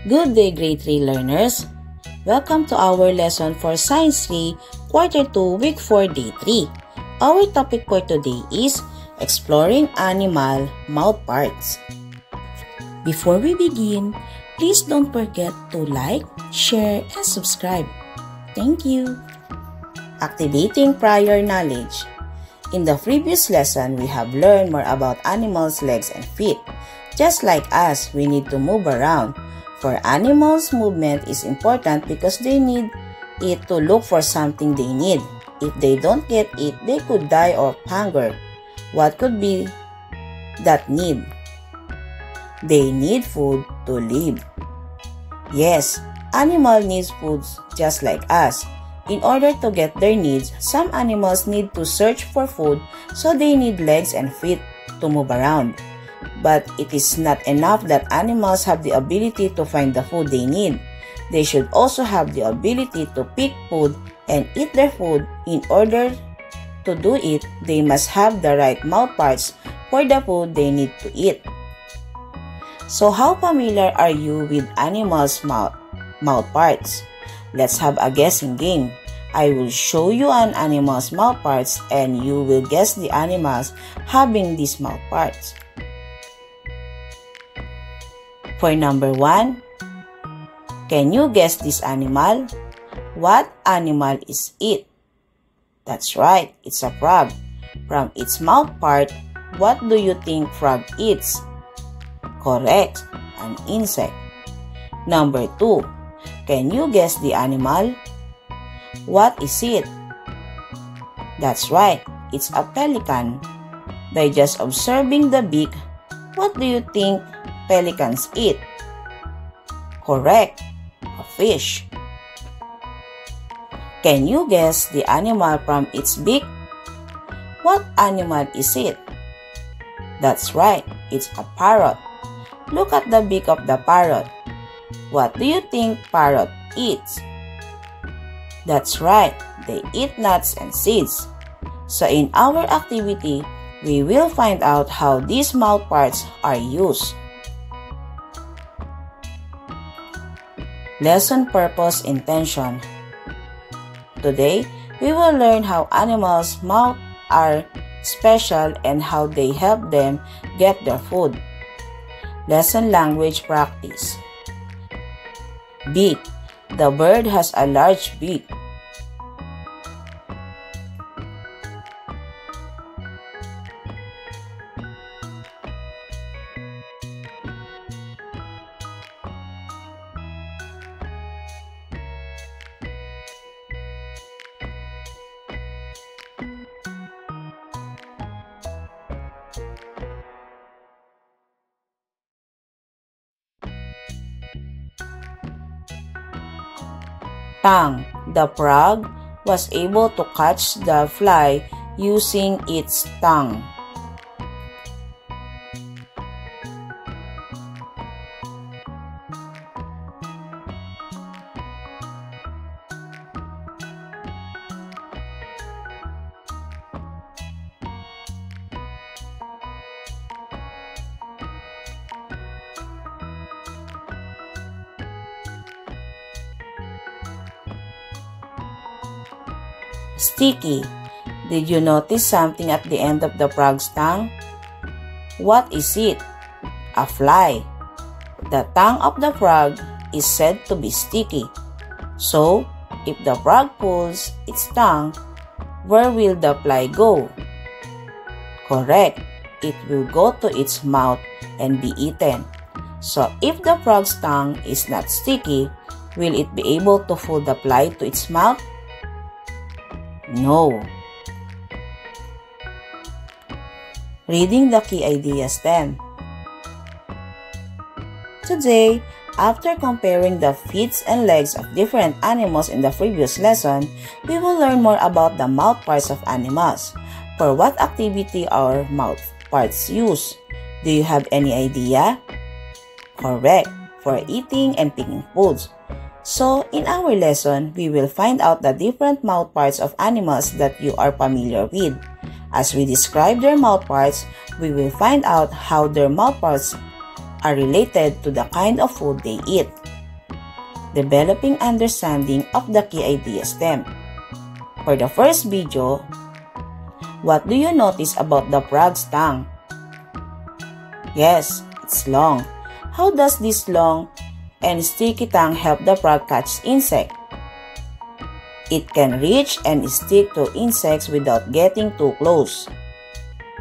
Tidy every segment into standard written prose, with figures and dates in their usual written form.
Good day, grade 3 learners. Welcome to our lesson for Science 3, Quarter 2, Week 4, Day 3. Our topic for today is Exploring Animal Mouth Parts. Before we begin, please don't forget to like, share, and subscribe. Thank you. Activating prior knowledge. In the previous lesson, we have learned more about animals' legs and feet. Just like us, we need to move around. For animals, movement is important because they need it to look for something they need. If they don't get it, they could die of hunger. What could be that need? They need food to live. Yes, animal needs food just like us. In order to get their needs, some animals need to search for food, so they need legs and feet to move around. But it is not enough that animals have the ability to find the food they need. They should also have the ability to pick food and eat their food. In order to do it, they must have the right mouth parts for the food they need to eat. So how familiar are you with animals' mouth parts? Let's have a guessing game. I will show you an animal's mouth parts and you will guess the animals having these mouth parts. For number 1, can you guess this animal? What animal is it? That's right, it's a frog. From its mouth part, what do you think frog eats? Correct, an insect. Number 2, can you guess the animal? What is it? That's right, it's a pelican. By just observing the beak, what do you think pelicans eat? Correct, a fish. Can you guess the animal from its beak? What animal is it? That's right, it's a parrot. Look at the beak of the parrot. What do you think parrot eats? That's right, they eat nuts and seeds. So in our activity, we will find out how these mouth parts are used. Lesson Purpose Intention. Today, we will learn how animals' mouths are special and how they help them get their food. Lesson Language Practice. Beak. The bird has a large beak. Tongue. The frog was able to catch the fly using its tongue. Sticky. Did you notice something at the end of the frog's tongue? What is it? A fly. The tongue of the frog is said to be sticky. So, if the frog pulls its tongue, where will the fly go? Correct. It will go to its mouth and be eaten. So, if the frog's tongue is not sticky, will it be able to pull the fly to its mouth? No. Reading the key ideas then. Today, after comparing the feet and legs of different animals in the previous lesson, we will learn more about the mouth parts of animals. For what activity are mouth parts used? Do you have any idea? Correct, for eating and picking foods. So, in our lesson, we will find out the different mouth parts of animals that you are familiar with. As we describe their mouth parts, we will find out how their mouth parts are related to the kind of food they eat. developing understanding of the key idea stem. For the first video, what do you notice about the frog's tongue? Yes, it's long. How does this long and sticky tongue help the frog catch insects? It can reach and stick to insects without getting too close.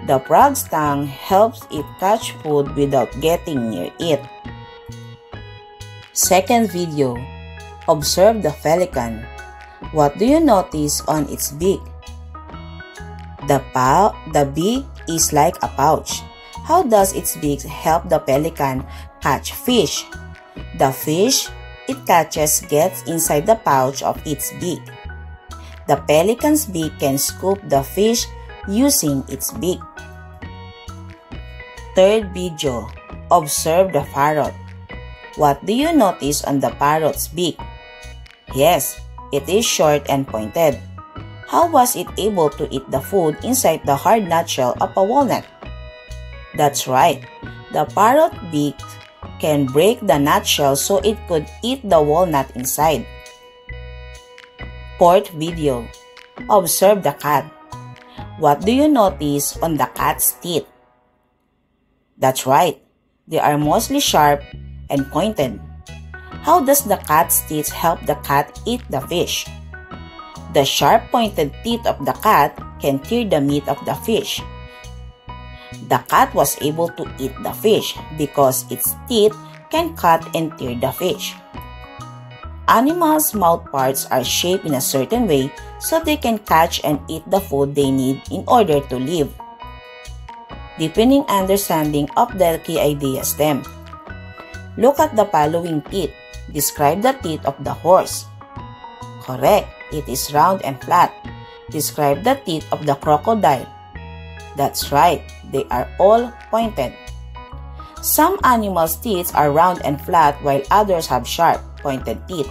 The frog's tongue helps it catch food without getting near it. Second video, observe the pelican. What do you notice on its beak? The beak is like a pouch. How does its beak help the pelican catch fish? The fish it catches gets inside the pouch of its beak. The pelican's beak can scoop the fish using its beak. Third video, observe the parrot. What do you notice on the parrot's beak? Yes, it is short and pointed. How was it able to eat the food inside the hard nutshell of a walnut? That's right, the parrot beak can break the nutshell so it could eat the walnut inside. Fourth video, observe the cat. What do you notice on the cat's teeth? That's right, they are mostly sharp and pointed. How does the cat's teeth help the cat eat the fish? The sharp pointed teeth of the cat can tear the meat of the fish. The cat was able to eat the fish because its teeth can cut and tear the fish. Animals' mouth parts are shaped in a certain way so they can catch and eat the food they need in order to live. Deepening understanding of the key idea stem. Look at the following teeth. Describe the teeth of the horse. Correct, it is round and flat. Describe the teeth of the crocodile. That's right, they are all pointed. Some animals' teeth are round and flat while others have sharp, pointed teeth.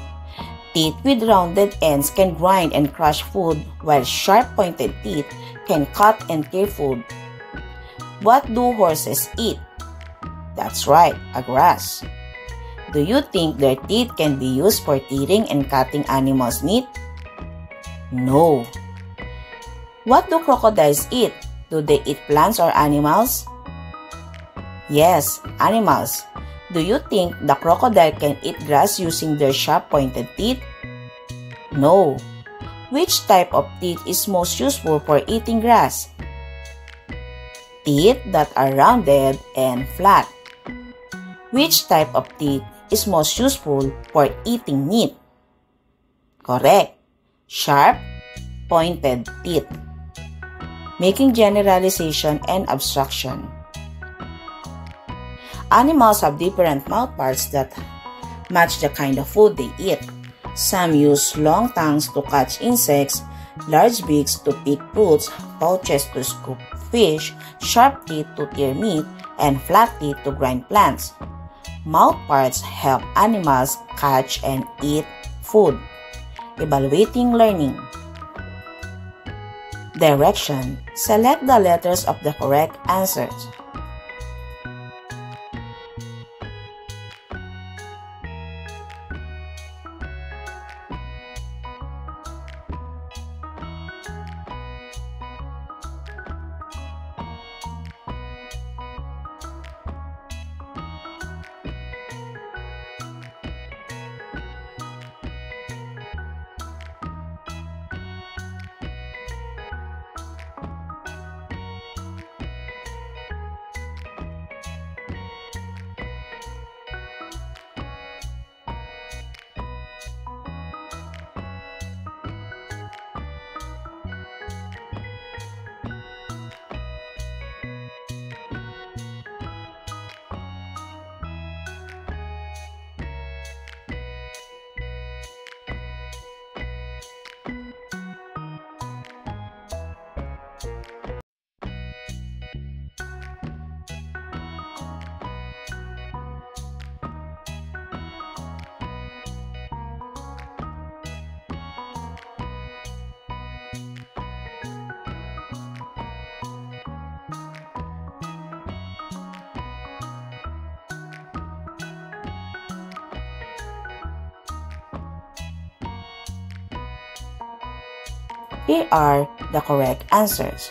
Teeth with rounded ends can grind and crush food while sharp pointed teeth can cut and tear food. What do horses eat? That's right, a grass. Do you think their teeth can be used for tearing and cutting animals' meat? No. What do crocodiles eat? Do they eat plants or animals? Yes, animals. Do you think the crocodile can eat grass using their sharp pointed teeth? No. Which type of teeth is most useful for eating grass? Teeth that are rounded and flat. Which type of teeth is most useful for eating meat? Correct. Sharp, pointed teeth. Making generalization and abstraction. Animals have different mouth parts that match the kind of food they eat. Some use long tongues to catch insects, large beaks to pick fruits, pouches to scoop fish, sharp teeth to tear meat, and flat teeth to grind plants. Mouth parts help animals catch and eat food. Evaluating learning. Direction. Select the letters of the correct answers. Here are the correct answers.